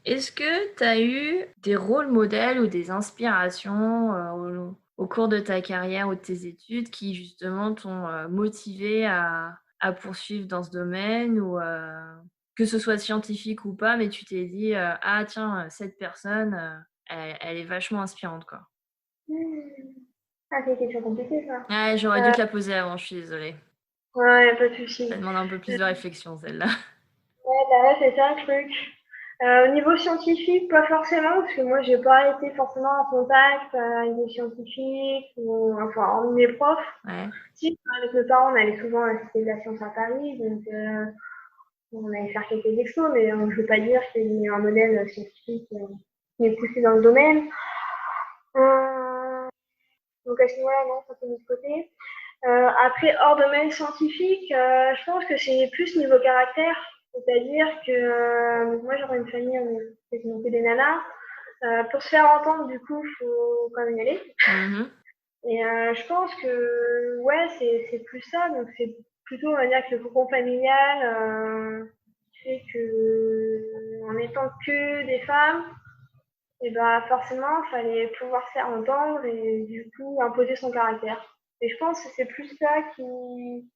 Est-ce que tu as eu des rôles modèles ou des inspirations au cours de ta carrière ou de tes études qui justement t'ont motivé à poursuivre dans ce domaine ou que ce soit scientifique ou pas, mais tu t'es dit ah tiens, cette personne, elle est vachement inspirante quoi. Ah, c'est une question compliquée, ça. Ouais, j'aurais dû te la poser avant, je suis désolée. Ouais, y a pas de Ça souci. demande un peu plus de réflexion celle-là. Ouais, bah ouais, c'est ça le truc. Au niveau scientifique, pas forcément, parce que moi, j'ai pas été forcément en contact avec des scientifiques, ou, enfin, hormis mes profs. Ouais. Si, avec mes parents, on allait souvent à la Cité de la Science à Paris, donc on allait faire quelques expos, mais je ne veux pas dire qu'il y a un modèle scientifique qui est poussé dans le domaine. Euh, donc à ce niveau-là, non, ça c'est mis de côté. Après, hors domaine scientifique, je pense que c'est plus niveau caractère. C'est-à-dire que moi, j'aurais une famille, on est quasiment que des nanas. Pour se faire entendre, du coup, il faut quand même y aller. Mhm. Et je pense que, ouais, c'est plus ça. Donc, c'est plutôt, on va dire, que le cocon familial fait que, en étant que des femmes, et bah forcément, il fallait pouvoir se faire entendre et du coup imposer son caractère. Et je pense que c'est plus ça qui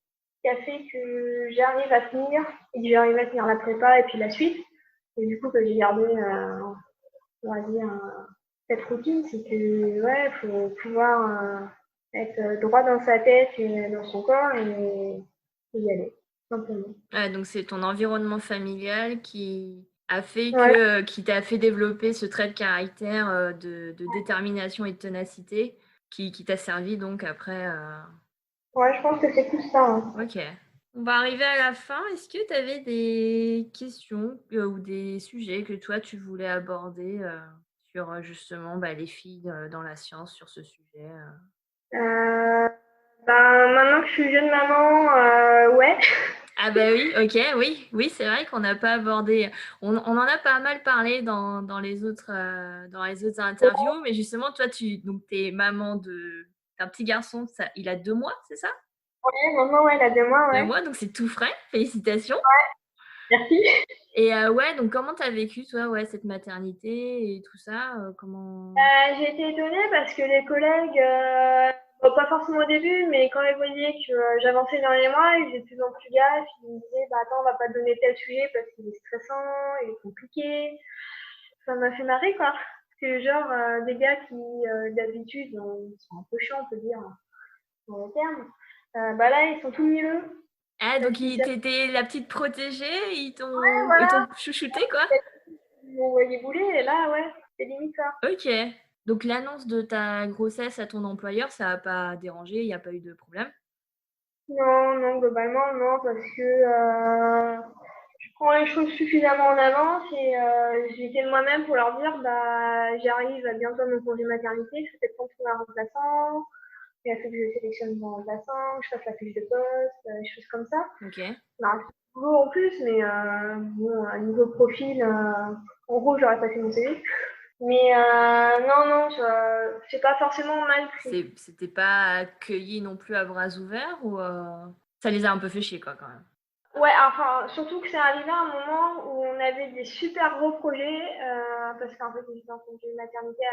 a fait que j'arrive à tenir et que j'arrive à tenir la prépa et puis la suite. Et du coup que j'ai gardé, on va dire, cette routine, c'est que ouais, faut pouvoir être droit dans sa tête et dans son corps et y aller, simplement. Ouais, donc c'est ton environnement familial qui a fait Ouais, qui t'a fait développer ce trait de caractère de détermination et de ténacité qui t'a servi donc après. ouais, je pense que c'est tout ça. Hein. Ok. On va arriver à la fin. Est-ce que tu avais des questions ou des sujets que toi tu voulais aborder sur justement les filles dans la science sur ce sujet Euh, Ben, maintenant que je suis jeune maman, ouais. Ah bah oui, ok, oui, c'est vrai qu'on n'a pas abordé. On en a pas mal parlé dans les dans les autres interviews, mais justement, toi, donc t'es maman d'un petit garçon, il a 2 mois, c'est ça? Ouais, maman, ouais, elle a 2 mois, Deux ouais. mois, donc c'est tout frais, félicitations. Merci. Et ouais, donc comment t'as vécu, toi, ouais, cette maternité et tout ça, comment... J'ai été étonnée parce que les collègues, bon, pas forcément au début, mais quand ils voyaient que j'avançais dans les mois, ils faisaient de plus en plus gaffe. Ils me disaient, bah attends, on va pas te donner tel sujet parce qu'il est stressant, il est compliqué. Ça m'a fait marrer, quoi. Parce que genre, des gars qui, d'habitude, sont un peu chiants, on peut dire, dans le terme, bah là, ils sont tout mielleux. Ah, Parce donc qu'ils savent, t'étais la petite protégée, ouais, ils voilà, t'ont chouchouté, quoi? ils m'ont envoyé bouler, et là, ouais, c'est limite ça. Ok. Donc l'annonce de ta grossesse à ton employeur, ça n'a pas dérangé, il n'y a pas eu de problème? Non, non, globalement, non, parce que je prends les choses suffisamment en avance et j'étais de moi-même pour leur dire, bah, j'arrive à bientôt à mon congé maternité, je vais peut-être pas trouver un remplaçant, il a fallu que je sélectionne mon remplaçant, que je fasse la fiche de poste, des choses comme ça. Ok. Bah, c'est toujours en plus, mais bon, à niveau profil, en gros, j'aurais passé mon CV. Mais non, non, c'est pas forcément mal pris. C'était pas accueilli non plus à bras ouverts ou ça les a un peu fait chier, quoi, quand même? Ouais, enfin, surtout que c'est arrivé à un moment où on avait des super gros projets, parce qu'en fait, j'étais en congé de maternité,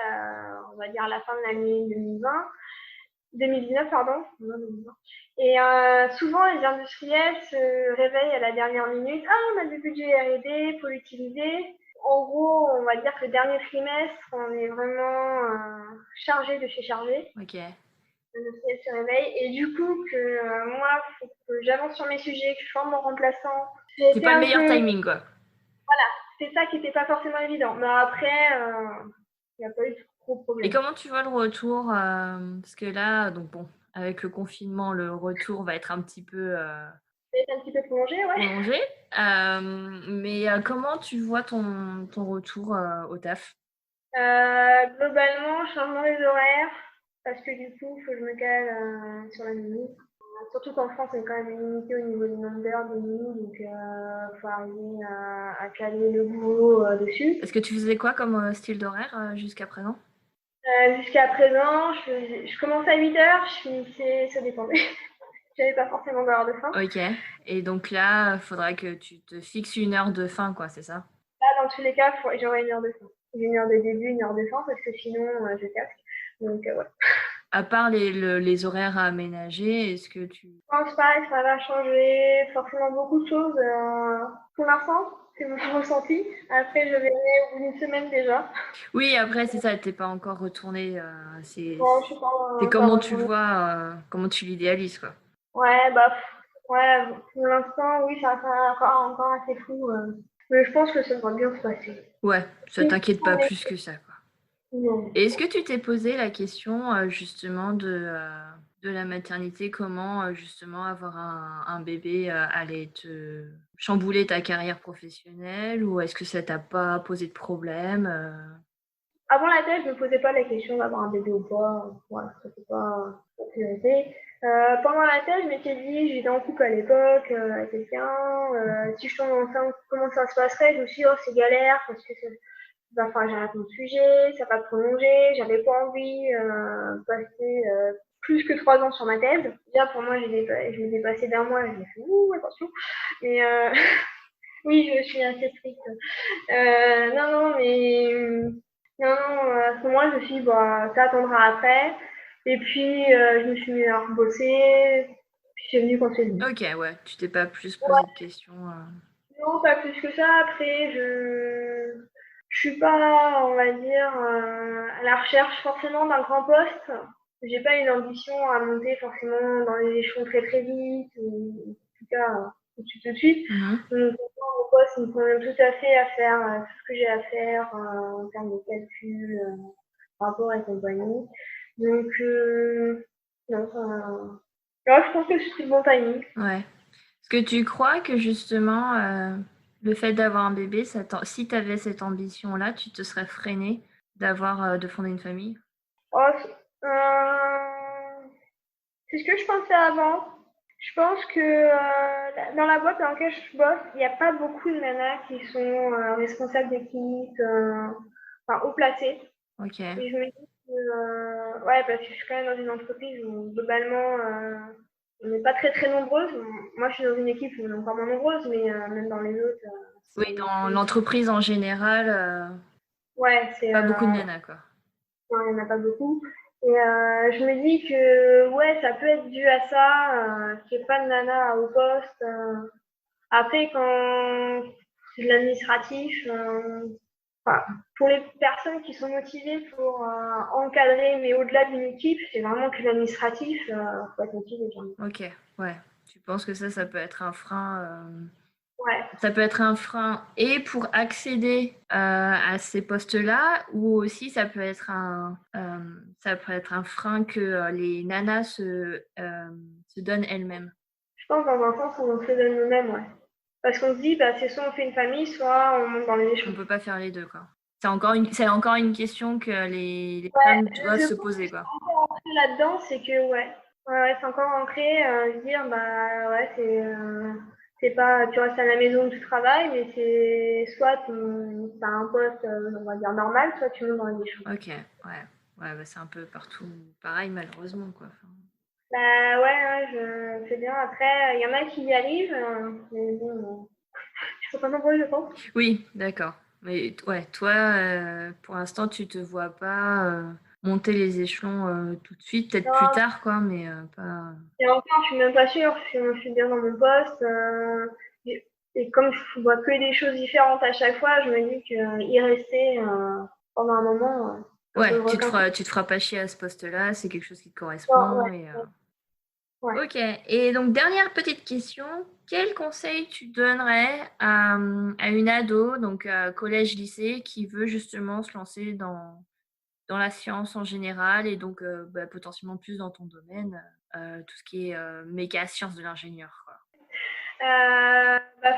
on va dire à la fin de l'année 2020, 2019, pardon. Non, 2020. Et souvent, les industriels se réveillent à la dernière minute. Ah, on a du budget R&D, faut l'utiliser. En gros, on va dire que le dernier trimestre, on est vraiment chargé de chez chargé. Ok. L'industriel se réveille. Et du coup, que moi, il faut que j'avance sur mes sujets, que je forme mon remplaçant. J'ai C'est été pas le un meilleur peu... timing, quoi. C'est ça qui n'était pas forcément évident. Mais après, il n'y a pas eu de gros Et problème. comment tu vois le retour parce que là, donc bon, avec le confinement, le retour va être un petit peu C'est un petit peu prolongé, ouais. prolongé. Mais comment tu vois ton retour au taf? Globalement, changement des horaires, parce que du coup, il faut que je me cale sur la nuit. Surtout qu'en France, on est quand même limité au niveau du nombre d'heures de nuit, donc il faut arriver à caler le boulot dessus. Est-ce que tu faisais quoi comme style d'horaire jusqu'à présent? Jusqu'à présent, je commençais à 8 heures, je finissais, ça dépendait. J'avais pas forcément d'heure de fin. Ok. Et donc là, il faudra que tu te fixes une heure de fin, quoi, c'est ça? Là, dans tous les cas, j'aurai une heure de fin. J'ai une heure de début, une heure de fin, parce que sinon, je casque. Donc, ouais. À part les horaires à aménager, est-ce que tu... Je pense pas que ça va changer forcément beaucoup de choses pour l'instant. C'est mon ressenti. Après, je verrai au bout d'une semaine déjà. Oui, après, c'est ça, t'es pas encore retourné. Bon, je suis pas C'est encore comment tu retournée. vois, comment tu l'idéalises, quoi. Ouais, bah, ouais, pour l'instant, oui, ça reste encore assez flou. Mais je pense que ça va bien se passer. Ouais, ça t'inquiète pas plus que ça, quoi. Non. Et est-ce que tu t'es posé la question justement de la maternité, comment justement avoir un bébé allait te chambouler ta carrière professionnelle ou est-ce que ça t'a pas posé de problème Avant la thèse, je me posais pas la question d'avoir un bébé ou pas. Voilà, ça c'est pas la priorité. Pendant la thèse, je m'étais dit, j'étais en couple à l'époque avec quelqu'un. Si je tombe enceinte, comment ça se passerait? Je me suis dit, oh, c'est galère parce que va falloir que j'arrête mon sujet, ça va prolonger. J'avais pas envie de passer plus que 3 ans sur ma thèse. Déjà, pour moi, je l'ai dépassé d'un mois. Je me suis dit, ouh, attention. Mais oui, je suis assez stricte. Non, non, mais non, non, à ce moment-là, je me suis dit, bah, ça attendra après. Et puis, je me suis mis à bosser. Puis, c'est venu quand c'est venu. Ok, ouais, tu t'es pas plus posé Ouais, de questions. non, pas plus que ça. Après, je suis pas, on va dire, à la recherche forcément d'un grand poste. J'ai pas une ambition à monter forcément dans les échelons très très vite, ou en tout cas tout de suite. Mhm. Donc, mon poste me convient tout à fait à faire tout ce que j'ai à faire en termes de calcul, rapport et compagnie. Donc, non, là, je pense que c'est le bon timing. Ouais. Est-ce que tu crois que justement le fait d'avoir un bébé, si tu avais cette ambition-là, tu te serais freiné de fonder une famille? Oh, c'est ce que je pensais avant. Je pense que dans la boîte dans laquelle je bosse, il n'y a pas beaucoup de nanas qui sont responsables d'équipe, enfin haut placées. Ok. Et je me dis que, ouais, parce que je suis quand même dans une entreprise où globalement, on n'est pas très très nombreuses. Moi, je suis dans une équipe où on est encore moins nombreuses, mais même dans les autres, c'est Oui, la même dans chose. l'entreprise en général, Ouais, pas beaucoup de nanas, quoi. non, il n'y en a pas beaucoup. Et je me dis que ouais, ça peut être dû à ça, qu'il n'y ait pas de nana au poste. Après, quand c'est de l'administratif, enfin, pour les personnes qui sont motivées pour encadrer, mais au-delà d'une équipe, c'est vraiment que l'administratif, faut être motivé. Ok, ouais. Tu penses que ça peut être un frein Ouais. ça peut être un frein et pour accéder à ces postes-là, ou aussi ça peut être un frein que les nanas se donnent elles-mêmes. Je pense dans un sens où on se donne nous-mêmes, ouais. Parce qu'on se dit, bah, c'est soit on fait une famille, soit on monte dans les On échelons. peut pas faire les deux, quoi. C'est encore une question que les Ouais, femmes doivent je se pense poser, quoi. que là-dedans, c'est que, ouais, c'est encore ancré, se dire, bah, ouais, c'est pas, tu restes à la maison, tu travailles, mais c'est soit tu as un poste, on va dire normal, soit tu montes dans les échelons. Ok, ouais. Ouais, bah, c'est un peu partout pareil, malheureusement, quoi. Enfin, Bah, ouais, je sais bien. Après, il y en a qui y arrivent, mais bon, je suis pas nombreux, je pense. oui, d'accord. Mais ouais, toi, pour l'instant, tu te vois pas monter les échelons tout de suite, peut-être plus Non, tard, quoi, mais pas. et encore, je suis même pas sûre, je suis bien dans mon poste. Et comme je vois que des choses différentes à chaque fois, je me dis qu'y rester pendant un moment, c'est un peu Ouais, le requin. tu te feras pas chier à ce poste-là, c'est quelque chose qui te Non, correspond. ouais, Et, ouais. ok, et donc dernière petite question, quel conseil tu donnerais à une ado, donc collège-lycée, qui veut justement se lancer dans la science en général et donc bah, potentiellement plus dans ton domaine, tout ce qui est méca sciences de l'ingénieur, quoi.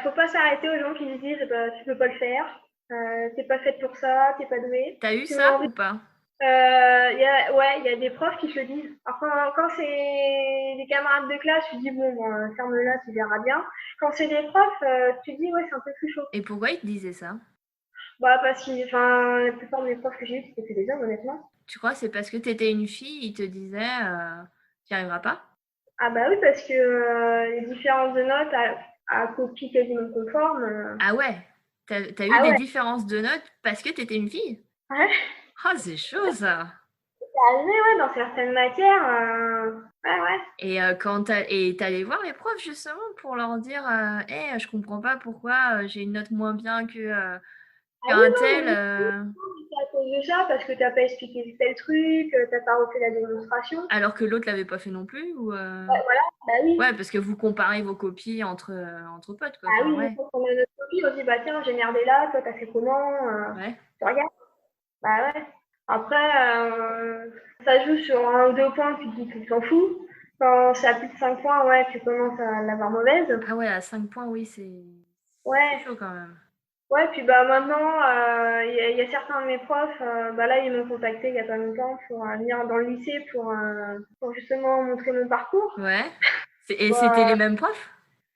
Faut pas s'arrêter aux gens qui se disent tu peux pas le faire, t'es pas faite pour ça, t'es pas douée. T'as eu ça ou pas? Il y a des profs qui se le disent. Alors quand c'est des camarades de classe, tu dis bon, ferme-la, tu verras bien. Quand c'est des profs, tu dis ouais, c'est un peu plus chaud. Et pourquoi ils te disaient ça? Parce que la plupart des profs que j'ai eu, c'était des hommes, honnêtement. Tu crois que c'est parce que t'étais une fille, ils te disaient tu n'y arriveras pas? Ah bah oui, parce que les différences de notes à copie quasiment conforme. Ah ouais, t'as eu des différences de notes parce que t'étais une fille? Ouais. Oh, c'est chaud ça. C'est arrivé, ouais, dans certaines matières. Ouais. Et t'allais voir les profs justement pour leur dire je comprends pas pourquoi j'ai une note moins bien qu'un tel. C'est à cause de ça, parce que t'as pas expliqué tel truc, t'as pas refait la démonstration. Alors que l'autre l'avait pas fait non plus ou Ouais, voilà, bah oui. Ouais, parce que vous comparez vos copies entre potes, quoi. Ah oui, ouais. quand on a notre copie, on se dit tiens, j'ai merdé là, toi t'as fait comment Ouais. Tu regardes. Bah ouais. Après, ça joue sur 1 ou 2 points, tu t'en fous. Quand c'est à plus de 5 points, ouais, tu commences à l'avoir mauvaise. Ah ouais, à 5 points, oui, c'est chaud quand même. Ouais, puis maintenant, y a certains de mes profs, là, ils m'ont contacté il y a pas longtemps pour venir dans le lycée pour justement montrer mon parcours. Ouais. Et c'était les mêmes profs?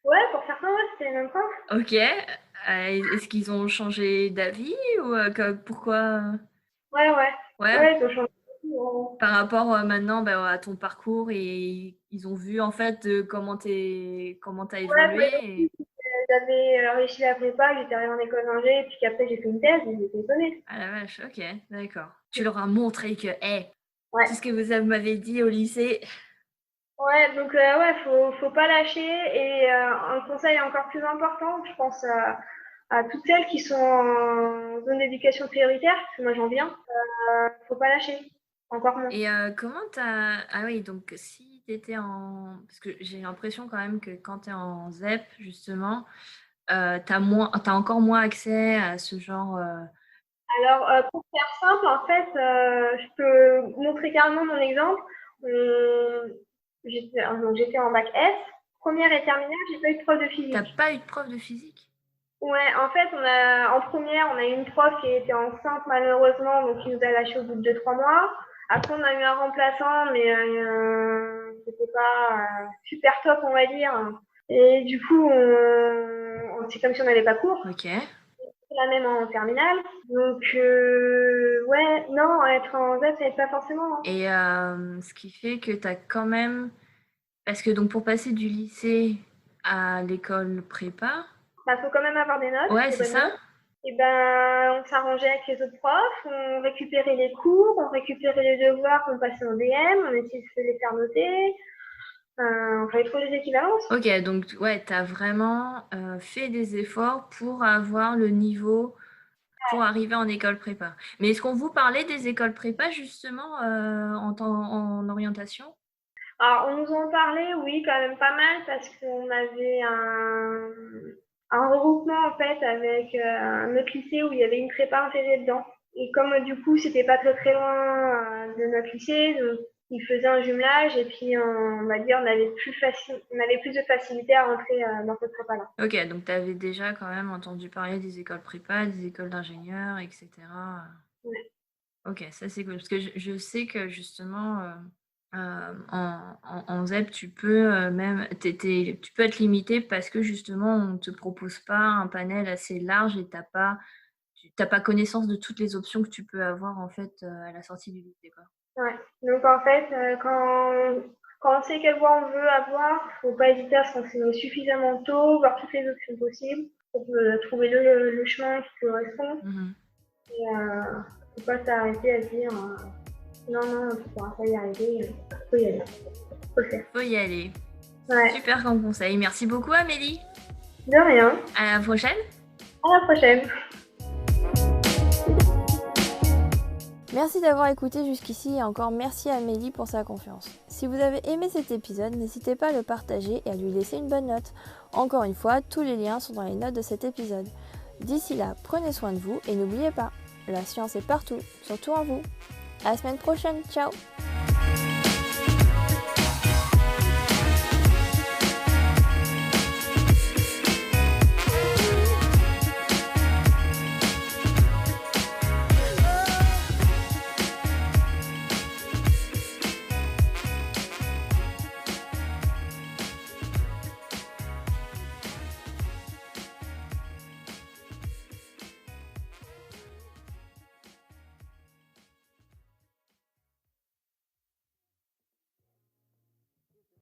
Ouais, pour certains, ouais, c'était les mêmes profs. Ok. Est-ce qu'ils ont changé d'avis ou pourquoi? Ouais. Ouais, ils ont changé. Par rapport maintenant à ton parcours et ils ont vu en fait comment t'as évolué. J'avais réussi la prépa, j'étais arrivée en école d'ingé, et puis qu'après j'ai fait une thèse, ils étaient étonnés. Ah la vache, ok, d'accord. Tu leur as montré que, Ouais. tout ce que vous m'avez dit au lycée. Ouais, donc faut pas lâcher. Et un conseil encore plus important, je pense à toutes celles qui sont en zone d'éducation prioritaire, parce que moi j'en viens, faut pas lâcher, encore moins. Et comment t'as... Ah oui, donc si t'étais en... Parce que j'ai l'impression quand même que quand t'es en ZEP, justement, t'as encore moins accès à ce genre... Alors, pour faire simple, en fait, je peux montrer carrément mon exemple. J'étais en bac S, première et terminale, j'ai pas eu de prof de physique. T'as pas eu de prof de physique? Ouais, en fait, en première, on a eu une prof qui était enceinte malheureusement, donc qui nous a lâché au bout de 2-3 mois. Après, on a eu un remplaçant, mais c'était pas super top, on va dire. Et du coup, c'est comme si on n'avait pas cours. Ok. La même en terminale. Donc, ouais, non, être en ZEP, ça aide pas forcément. Hein. Et ce qui fait que tu as quand même... Parce que donc pour passer du lycée à l'école prépa... Faut quand même avoir des notes. Ouais, c'est ça. Notes. Et on s'arrangeait avec les autres profs, on récupérait les cours, on récupérait les devoirs qu'on passait en DM, on essayait de les faire noter. On fallait trouver des équivalences. Ok, donc ouais, tu as vraiment fait des efforts pour avoir le niveau pour arriver en école prépa. Mais est-ce qu'on vous parlait des écoles prépa justement en orientation? Alors, on nous en parlait, oui, quand même pas mal, parce qu'on avait un regroupement en fait avec un autre lycée où il y avait une prépa intégrée dedans. Et comme du coup, c'était pas très très loin de notre lycée, donc ils faisaient un jumelage et puis on va dire on avait plus de facilité à rentrer dans cette prépa-là. Ok, donc tu avais déjà quand même entendu parler des écoles prépa, des écoles d'ingénieurs, etc. Ouais. Ok, ça c'est cool. Parce que je sais que justement, en ZEP, tu peux tu peux être limité parce que justement, on ne te propose pas un panel assez large et tu n'as pas connaissance de toutes les options que tu peux avoir en fait à la sortie du lycée. Ouais. Donc en fait, quand on sait quelle voie on veut avoir, il ne faut pas hésiter à se renseigner suffisamment tôt, voir toutes les options possibles pour trouver le chemin qui correspond. Mmh. Et faut pas s'arrêter à se dire non, tu pourras pas y arriver. Faut y aller. Faut le faire. Faut y aller. Ouais. Super comme conseil. Merci beaucoup Amélie. De rien. À la prochaine. À la prochaine. Merci d'avoir écouté jusqu'ici et encore merci à Amélie pour sa confiance. Si vous avez aimé cet épisode, n'hésitez pas à le partager et à lui laisser une bonne note. Encore une fois, tous les liens sont dans les notes de cet épisode. D'ici là, prenez soin de vous et n'oubliez pas, la science est partout, surtout en vous. À la semaine prochaine, ciao!